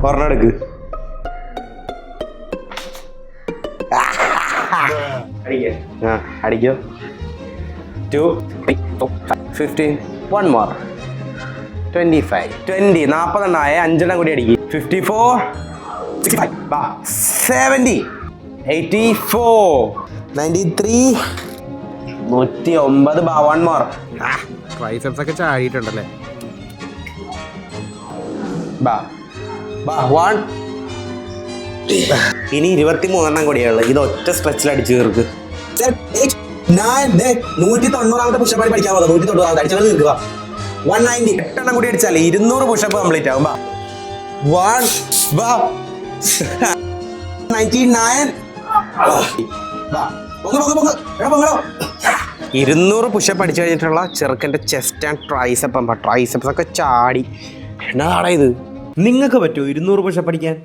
ഒരെണ്ണം എടുക്ക്. അടിക്കോ. 2 3 4 5 15. 1 more. 25 20 40 എണ്ണായ 5 എണ്ണം കൂടി അടിക്കും. 54 65 70 84 93 109 1 more. ട്രൈസെപ്സ് ഒക്കെ ചാടിയിട്ടുണ്ടല്ലേ. 1. ഇനി 23 എണ്ണം കൂടിയുള്ളത്. ഇത് ഒറ്റ സ്ട്രെച്ചിൽ അടിച്ചു തീർക്ക്. 190 പുഷപ്പ് പഠിക്കാൻ പോകുന്നത്. 190 അടിച്ചാൽ തീർക്കുക. 190 8 എണ്ണം കൂടി അടിച്ചാലേ 200 പുഷപ്പ് കംപ്ലീറ്റ് ആവും. 99 200 പുഷപ്പ് അടിച്ചു കഴിഞ്ഞിട്ടുള്ള ചെറുക്കൻ്റെ ചെസ്റ്റ് ആൻഡ് ട്രൈസെപ്സ് ഒക്കെ ചാടി. എന്നാടാ ഇത്? നിങ്ങൾക്ക് പറ്റുമോ 200 പുഷപ്പ് അടിക്കാൻ?